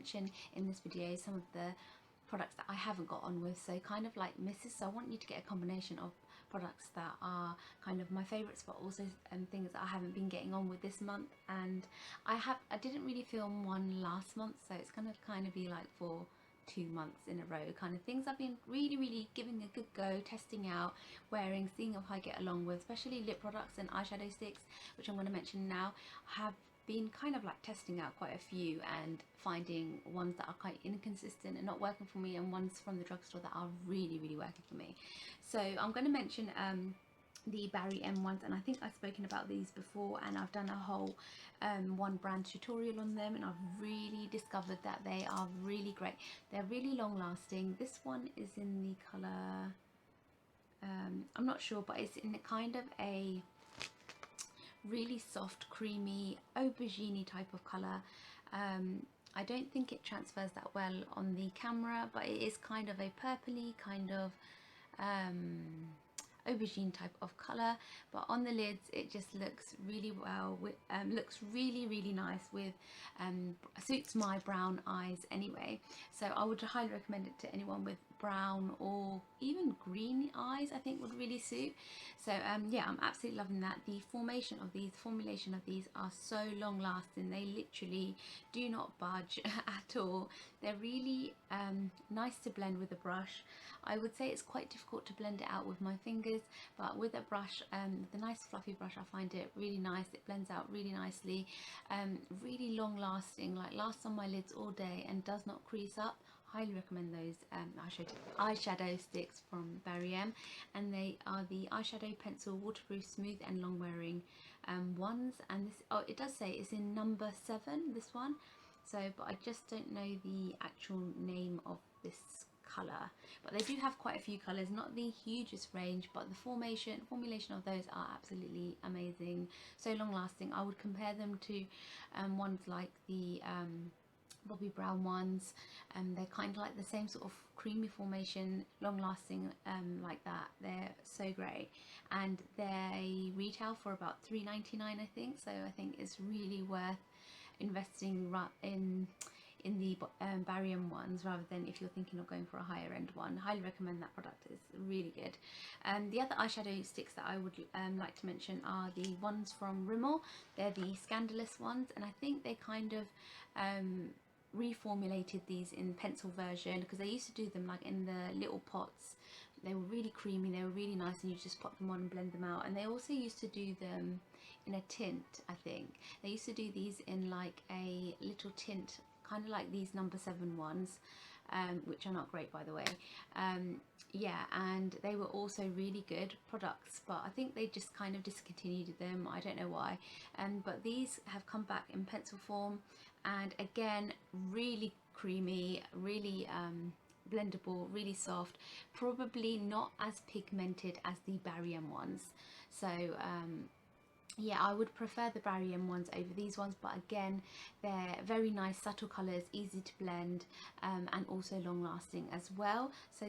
mention in this video some of the products that I haven't got on with, so kind of like misses. So I want you to get a combination of products that are kind of my favorites, but also things that I haven't been getting on with this month. And I didn't really film one last month, so it's gonna kind of be like for 2 months in a row kind of things I've been really giving a good go, testing out, wearing, seeing if I get along with, especially lip products and eyeshadow sticks, which I'm going to mention now. I have been kind of like testing out quite a few and finding ones that are quite inconsistent and not working for me, and ones from the drugstore that are really working for me. So I'm going to mention the Barry M ones, and I think I've spoken about these before, and I've done a whole one brand tutorial on them, and I've really discovered that they are really great. They're really long lasting. This one is in the colour, I'm not sure, but it's in a kind of a really soft creamy aubergine type of colour. I don't think it transfers that well on the camera, but it is kind of a purpley kind of aubergine type of colour, but on the lids it just looks really well with, looks really nice with, suits my brown eyes anyway. So I would highly recommend it to anyone with brown or even green eyes. I think would really suit. So yeah, I'm absolutely loving that. The formulation of these are so long lasting. They literally do not budge at all. They're really nice to blend with a brush. I would say it's quite difficult to blend it out with my fingers, but with a brush, the nice fluffy brush, I find it really nice. It blends out really nicely, really long lasting, like lasts on my lids all day and does not crease up. Highly recommend those eyeshadow sticks from Barry M, and they are the eyeshadow pencil waterproof smooth and long wearing ones. And this, oh, it does say it's in number 7, this one. So, but I just don't know the actual name of this colour, but they do have quite a few colours, not the hugest range, but the formulation of those are absolutely amazing, so long lasting. I would compare them to ones like the Bobbi Brown ones, they're kind of like the same sort of creamy formation, long lasting, like that. They're so great, and they retail for about £3.99 I think, so I think it's really worth investing in the Barry M ones, rather than if you're thinking of going for a higher end one. Highly recommend that product, it's really good. The other eyeshadow sticks that I would like to mention are the ones from Rimmel. They're the Scandalous ones, and I think they kind of reformulated these in pencil version, because they used to do them like in the little pots. They were really creamy, they were really nice, and you just pop them on and blend them out. And they also used to do them in a tint. I think they used to do these in like a little tint, kind of like these number 7 ones, which are not great, by the way. Yeah, and they were also really good products, but I think they just kind of discontinued them. I don't know why. But these have come back in pencil form, and again, really creamy, really blendable, really soft, probably not as pigmented as the Barry M ones. So yeah, I would prefer the Barry M ones over these ones, but again, they're very nice, subtle colours, easy to blend, and also long lasting as well. So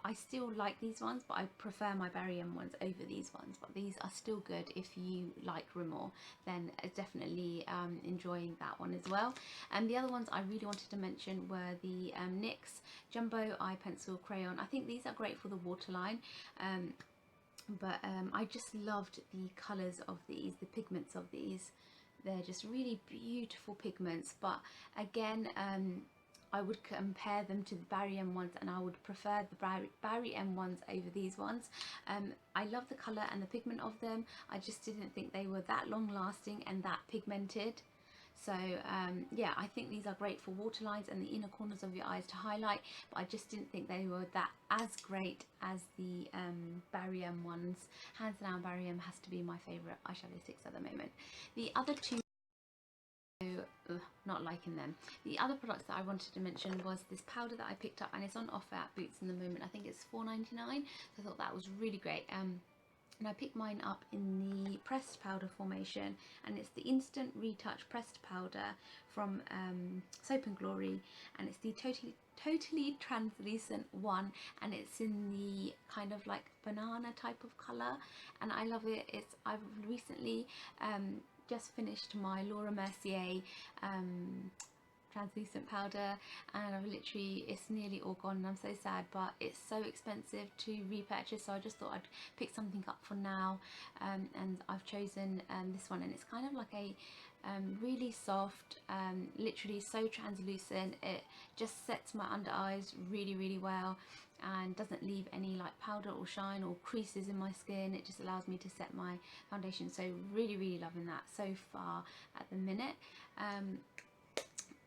I still like these ones, but I prefer my Barry M ones over these ones. But these are still good if you like Rimmel, then definitely enjoying that one as well. And the other ones I really wanted to mention were the NYX Jumbo Eye Pencil Crayon. I think these are great for the waterline. But I just loved the colours of these, the pigments of these. They're just really beautiful pigments, but again, I would compare them to the Barry M ones, and I would prefer the Barry M ones over these ones. I love the colour and the pigment of them. I just didn't think they were that long lasting and that pigmented. So yeah, I think these are great for waterlines and the inner corners of your eyes to highlight, but I just didn't think they were that as great as the Barry M ones. Hands down, Barry M has to be my favourite eyeshadow sticks at the moment. The other two, not liking them. The other products that I wanted to mention was this powder that I picked up, and it's on offer at Boots in the moment. I think it's £4.99, so I thought that was really great. And I picked mine up in the pressed powder formation, and it's the Instant Retouch pressed powder from Soap and Glory, and it's the totally translucent one, and it's in the kind of like banana type of colour, and I love it. I've recently just finished my Laura Mercier translucent powder, and I've literally, it's nearly all gone and I'm so sad, but it's so expensive to repurchase, so I just thought I'd pick something up for now, and I've chosen this one, and it's kind of like a really soft, literally so translucent. It just sets my under eyes really well and doesn't leave any like powder or shine or creases in my skin. It just allows me to set my foundation, so really loving that so far at the minute.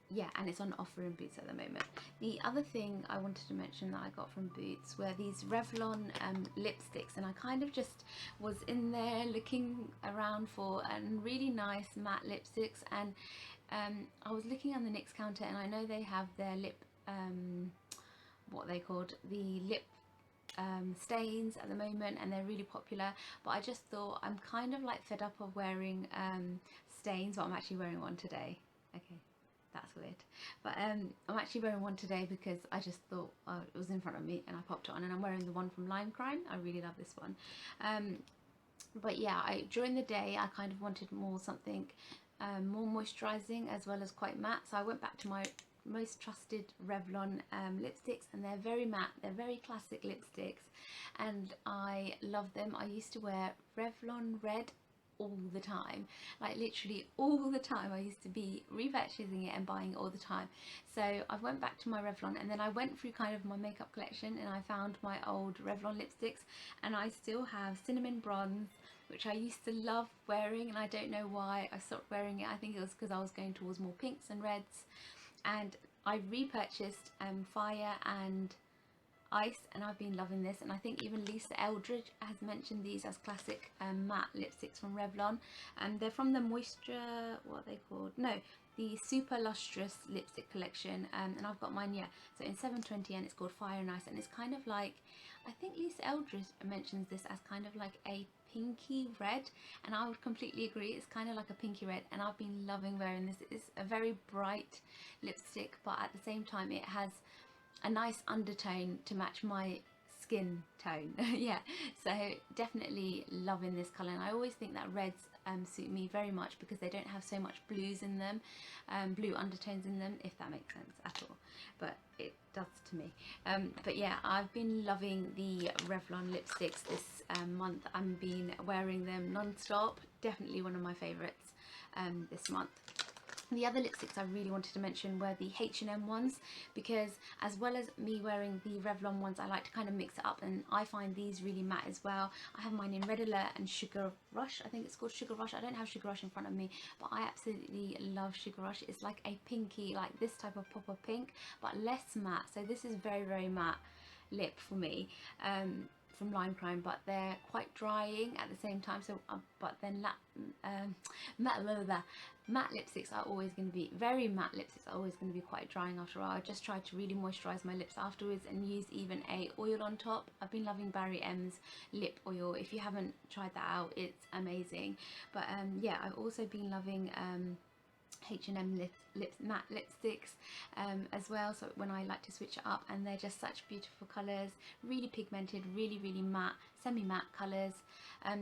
Yeah, and it's on offer in Boots at the moment. The other thing I wanted to mention that I got from Boots were these Revlon lipsticks, and I kind of just was in there looking around for really nice matte lipsticks, and I was looking on the NYX counter, and I know they have their lip, what they called, the lip stains at the moment, and they're really popular, but I just thought I'm kind of like fed up of wearing stains, but I'm actually wearing one today. Okay, that's weird, but I'm actually wearing one today because I just thought it was in front of me and I popped it on, and I'm wearing the one from Lime Crime. I really love this one. But yeah, during the day I kind of wanted more something more moisturizing as well as quite matte, so I went back to my most trusted Revlon lipsticks, and they're very matte, they're very classic lipsticks, and I love them. I used to wear Revlon Red all the time, like literally all the time. I used to be repurchasing it and buying it all the time. So I went back to my Revlon, and then I went through kind of my makeup collection, and I found my old Revlon lipsticks, and I still have Cinnamon Bronze, which I used to love wearing, and I don't know why I stopped wearing it. I think it was because I was going towards more pinks and reds, and I repurchased Fire and Ice, and I've been loving this. And I think even Lisa Eldridge has mentioned these as classic matte lipsticks from Revlon, and they're from the Moisture, what are they called? No, the Super Lustrous lipstick collection, and I've got mine, yeah, so in 720, and it's called Fire and Ice, and it's kind of like, I think Lisa Eldridge mentions this as kind of like a pinky red, and I would completely agree. It's kind of like a pinky red, and I've been loving wearing this. It's a very bright lipstick, but at the same time it has a nice undertone to match my skin tone. Yeah, so definitely loving this colour, and I always think that reds suit me very much because they don't have so much blues in them, blue undertones in them, if that makes sense at all, but it does to me. But yeah, I've been loving the Revlon lipsticks this month. I've been wearing them non-stop. Definitely one of my favourites this month. The other lipsticks I really wanted to mention were the H&M ones, because as well as me wearing the Revlon ones, I like to kind of mix it up, and I find these really matte as well. I have mine in Red Alert and Sugar Rush. I think it's called Sugar Rush. I don't have Sugar Rush in front of me, but I absolutely love Sugar Rush. It's like a pinky, like this type of pop of pink, but less matte. So this is very matte lip for me. From Lime Crime, but they're quite drying at the same time. So but then matte lipsticks are always going to be, very matte lipsticks are always going to be quite drying after a while. I just try to really moisturize my lips afterwards and use even a oil on top. I've been loving Barry M's lip oil. If you haven't tried that out, it's amazing. But yeah, I've also been loving H&M matte lipsticks as well, so when I like to switch it up, and they're just such beautiful colours, really pigmented, really matte, semi-matte colours.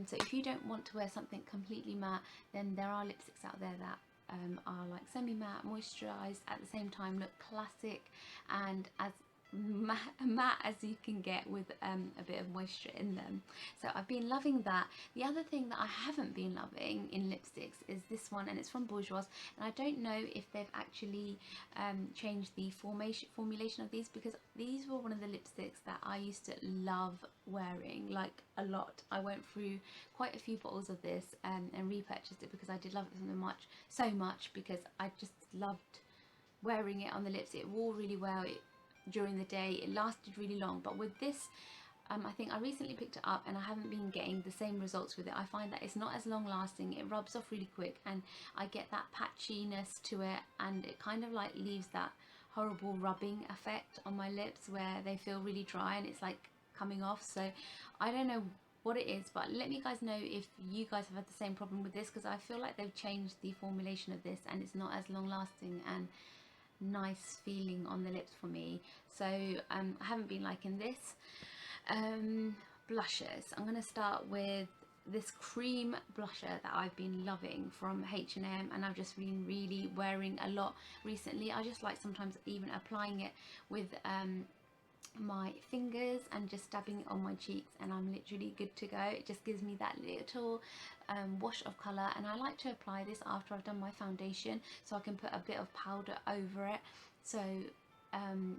So if you don't want to wear something completely matte, then there are lipsticks out there that are like semi-matte, moisturised, at the same time look classic and as matte as you can get with a bit of moisture in them. So I've been loving that. The other thing that I haven't been loving in lipsticks is this one, and it's from Bourjois, and I don't know if they've actually changed the formulation of these, because these were one of the lipsticks that I used to love wearing, like a lot. I went through quite a few bottles of this and repurchased it because I did love it so much because I just loved wearing it on the lips. It wore really well during the day, it lasted really long, but with this I think I recently picked it up and I haven't been getting the same results with it. I find that it's not as long lasting, it rubs off really quick, and I get that patchiness to it, and it kind of like leaves that horrible rubbing effect on my lips where they feel really dry and it's like coming off. So I don't know what it is, but let me guys know if you guys have had the same problem with this, because I feel like they've changed the formulation of this and it's not as long lasting and nice feeling on the lips for me. So I haven't been liking this. Blushes, I'm going to start with this cream blusher that I've been loving from H&M, and I've just been really wearing a lot recently. I just like sometimes even applying it with my fingers and just dabbing it on my cheeks, and I'm literally good to go. It just gives me that little wash of colour, and I like to apply this after I've done my foundation so I can put a bit of powder over it, so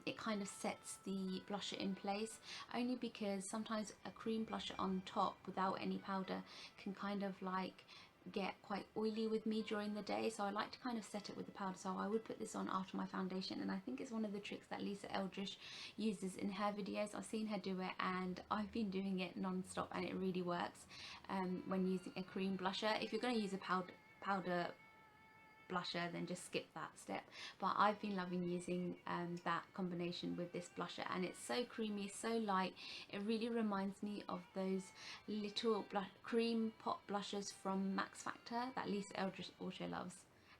it kind of sets the blusher in place, only because sometimes a cream blusher on top without any powder can kind of like get quite oily with me during the day, so I like to kind of set it with the powder. So I would put this on after my foundation, and I think it's one of the tricks that Lisa Eldridge uses in her videos. I've seen her do it and I've been doing it non-stop, and it really works when using a cream blusher. If you're going to use a powder blusher, then just skip that step, but I've been loving using that combination with this blusher, and it's so creamy, so light. It really reminds me of those little cream pot blushers from Max Factor that Lisa Eldridge also loves,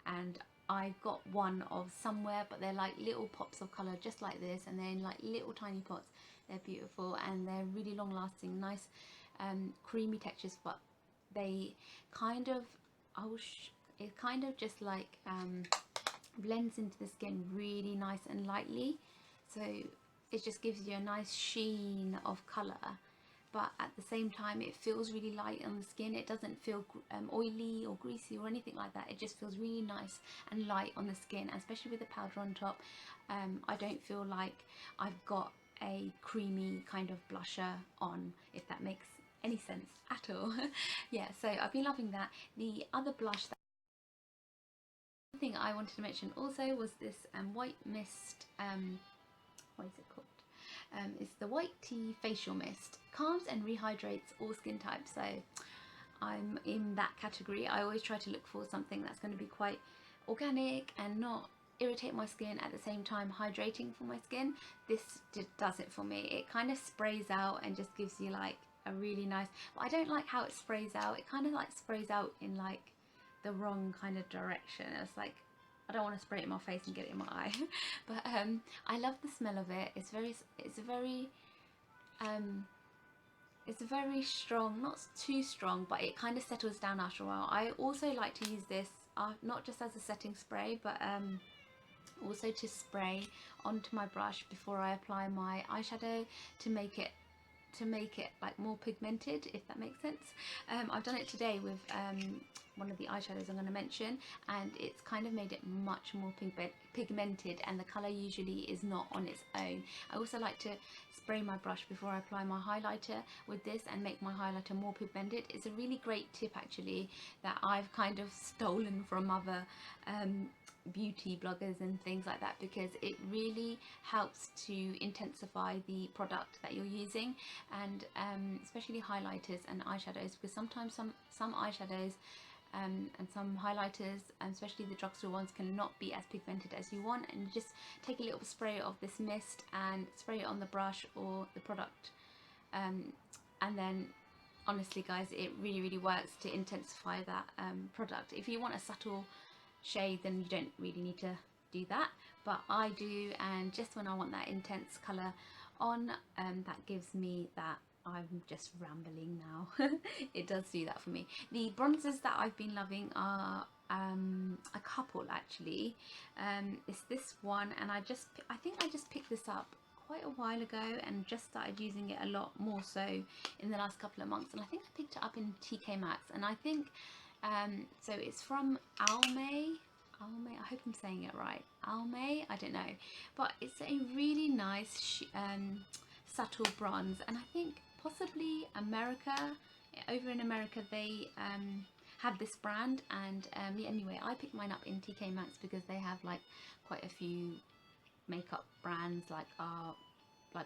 and I've got one of somewhere, but they're like little pops of colour just like this, and they're in like little tiny pots. They're beautiful and they're really long lasting, nice creamy textures, but they kind of, it kind of just like blends into the skin really nice and lightly, so it just gives you a nice sheen of colour, but at the same time it feels really light on the skin. It doesn't feel oily or greasy or anything like that. It just feels really nice and light on the skin, and especially with the powder on top. I don't feel like I've got a creamy kind of blusher on, if that makes any sense at all. Yeah, so I've been loving that. The other blush that thing I wanted to mention also was this white mist, what is it called? It's the white tea facial mist. Calms and rehydrates all skin types, so I'm in that category. I always try to look for something that's going to be quite organic and not irritate my skin, at the same time hydrating for my skin. This does it for me. It kind of sprays out and just gives you like a really nice, but I don't like how it sprays out. It kind of like sprays out in like the wrong kind of direction. It's like, I don't want to spray it in my face and get it in my eye. But I love the smell of it. It's a very strong, not too strong, but it kind of settles down after a while. I also like to use this not just as a setting spray, but also to spray onto my brush before I apply my eyeshadow to make it like more pigmented, if that makes sense. I've done it today with one of the eyeshadows I'm going to mention, and it's kind of made it much more pigmented, and the colour usually is not on its own. I also like to spray my brush before I apply my highlighter with this and make my highlighter more pigmented. It's a really great tip actually that I've kind of stolen from other beauty bloggers and things like that, because it really helps to intensify the product that you're using, and especially highlighters and eyeshadows, because sometimes some eyeshadows and some highlighters, especially the drugstore ones, cannot be as pigmented as you want, and you just take a little spray of this mist and spray it on the brush or the product, and then honestly guys, it really works to intensify that product. If you want a subtle shade, then you don't really need to do that, but I do, and just when I want that intense colour on, that gives me that. I'm just rambling now. It does do that for me. The bronzers that I've been loving are a couple actually. It's this one, and I think I just picked this up quite a while ago and just started using it a lot more so in the last couple of months, and I think I picked it up in TK Maxx, and I think so it's from Almay. I hope I'm saying it right. Almay, I don't know, but it's a really nice subtle bronze, and I think possibly over in America they have this brand, and yeah, anyway, I picked mine up in TK Maxx because they have like quite a few makeup brands, like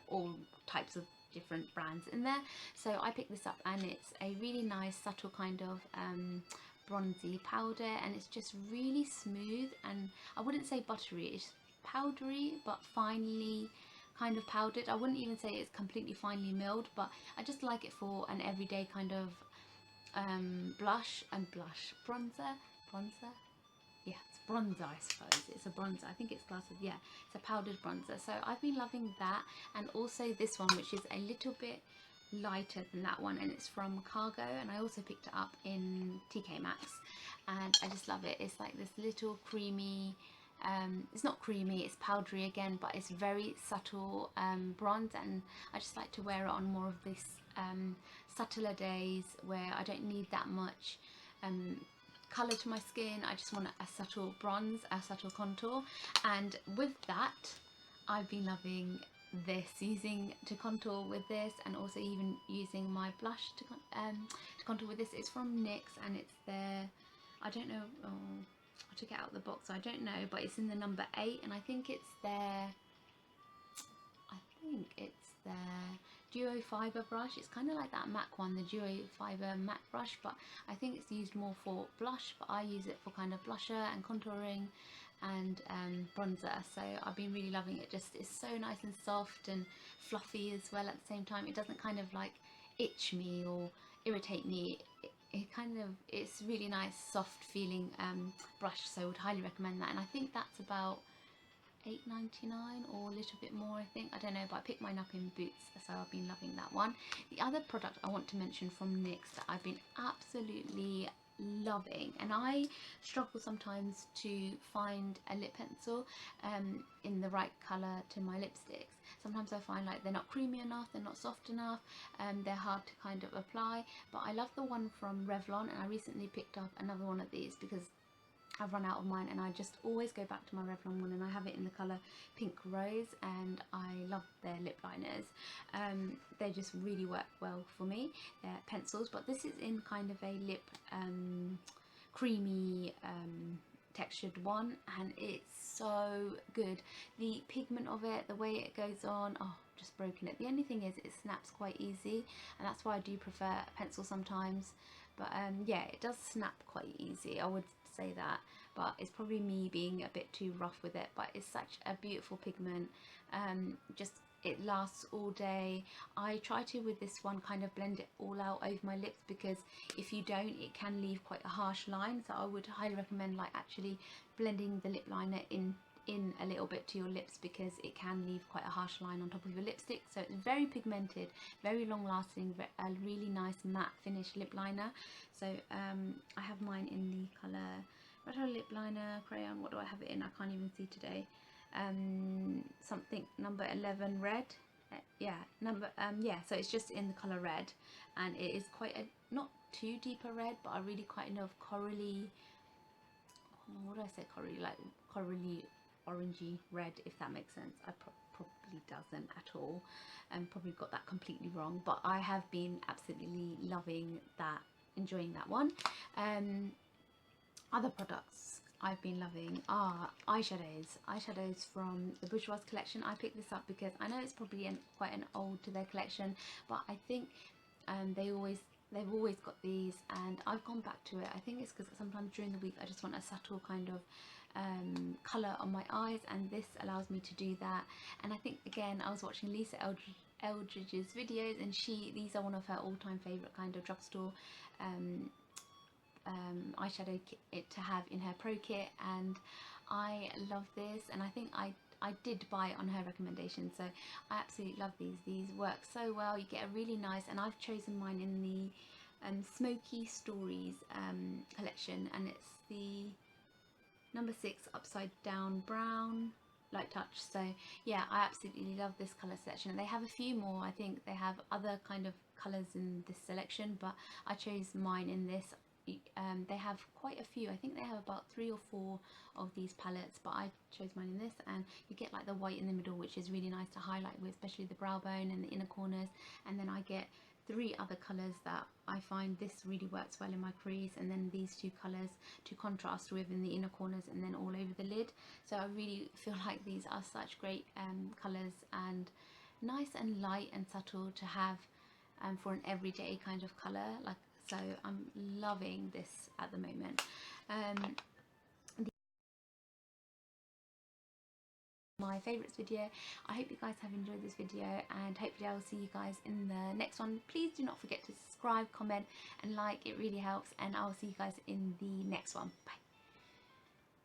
all types of different brands in there. So I picked this up, and it's a really nice subtle kind of bronzy powder, and it's just really smooth, and I wouldn't say buttery, it's powdery but finely kind of powdered. I wouldn't even say it's completely finely milled, but I just like it for an everyday kind of bronzer, yeah, it's bronzer, I suppose. It's a bronzer. I think it's classed as, yeah, it's a powdered bronzer. So I've been loving that, and also this one, which is a little bit lighter than that one, and it's from Cargo, and I also picked it up in TK Maxx, and I just love it. It's like this little creamy, it's not creamy, it's powdery again, but it's very subtle bronze, and I just like to wear it on more of this subtler days where I don't need that much colour to my skin. I just want a subtle bronze, a subtle contour, and with that I've been loving this, using to contour with this, and also even using my blush to contour with this. It's from NYX, and it's their, I don't know, oh, I took it out of the box so I don't know, but it's in the number 8, and I think it's their Duo Fiber brush. It's kind of like that MAC one, the Duo Fiber MAC brush, but I think it's used more for blush, but I use it for kind of blusher and contouring and bronzer. So I've been really loving it. Just, it's so nice and soft and fluffy as well at the same time. It doesn't kind of like itch me or irritate me. It kind of, it's really nice soft feeling brush, so I would highly recommend that. And I think that's about £8.99 or a little bit more, I think. I don't know, but I picked mine up in Boots, so I've been loving that one. The other product I want to mention from NYX that I've been absolutely loving, and I struggle sometimes to find a lip pencil in the right colour to my lipsticks. Sometimes I find like they're not creamy enough, they're not soft enough, they're hard to kind of apply, but I love the one from Revlon, and I recently picked up another one of these because I've run out of mine, and I just always go back to my Revlon one, and I have it in the colour Pink Rose, and I love their lip liners. They just really work well for me. They're pencils, but this is in kind of a lip creamy textured one, and it's so good. The pigment of it, the way it goes on, oh, just broken it. The only thing is it snaps quite easy, and that's why I do prefer a pencil sometimes. But yeah, it does snap quite easy, I would say that, but it's probably me being a bit too rough with it. But it's such a beautiful pigment. Just, it lasts all day. I try to, with this one, kind of blend it all out over my lips, because if you don't, it can leave quite a harsh line. So I would highly recommend like actually blending the lip liner in a little bit to your lips, because it can leave quite a harsh line on top of your lipstick. So it's very pigmented, very long lasting, a really nice matte finish lip liner. So I have mine in the colour Retro Lip Liner Crayon. What do I have it in? I can't even see today. Something number 11 red. Yeah, yeah, so it's just in the colour red, and it is quite a, not too deep a red, but a really quite enough corally, what do I say, corally, like corally orangey red, if that makes sense. I probably doesn't at all, and probably got that completely wrong, but I have been absolutely loving that, enjoying that one. Other products I've been loving are eyeshadows from the Bourjois collection. I picked this up because I know it's probably quite an old to their collection, but I think they've always got these, and I've gone back to it. I think it's because sometimes during the week I just want a subtle kind of colour on my eyes, and this allows me to do that. And I think, again, I was watching Lisa Eldridge's videos, and these are one of her all-time favourite kind of drugstore eyeshadow kit to have in her pro kit, and I love this, and I think I did buy it on her recommendation, so I absolutely love these work so well. You get a really nice, and I've chosen mine in the Smoky Stories collection, and it's the number 6 upside down brown light touch. So yeah, I absolutely love this colour selection, and they have a few more. I think they have other kind of colours in this selection, but I chose mine in this. They have quite a few. I think they have about 3 or 4 of these palettes, but I chose mine in this, and you get like the white in the middle, which is really nice to highlight with, especially the brow bone and the inner corners. And then I get 3 other colours that I find this really works well in my crease, and then these 2 colours to contrast with in the inner corners and then all over the lid. So I really feel like these are such great colours, and nice and light and subtle to have for an everyday kind of colour. Like, so I'm loving this at the moment. My favourites video. I hope you guys have enjoyed this video, and hopefully I will see you guys in the next one. Please do not forget to subscribe, comment and like, it really helps, and I will see you guys in the next one. Bye.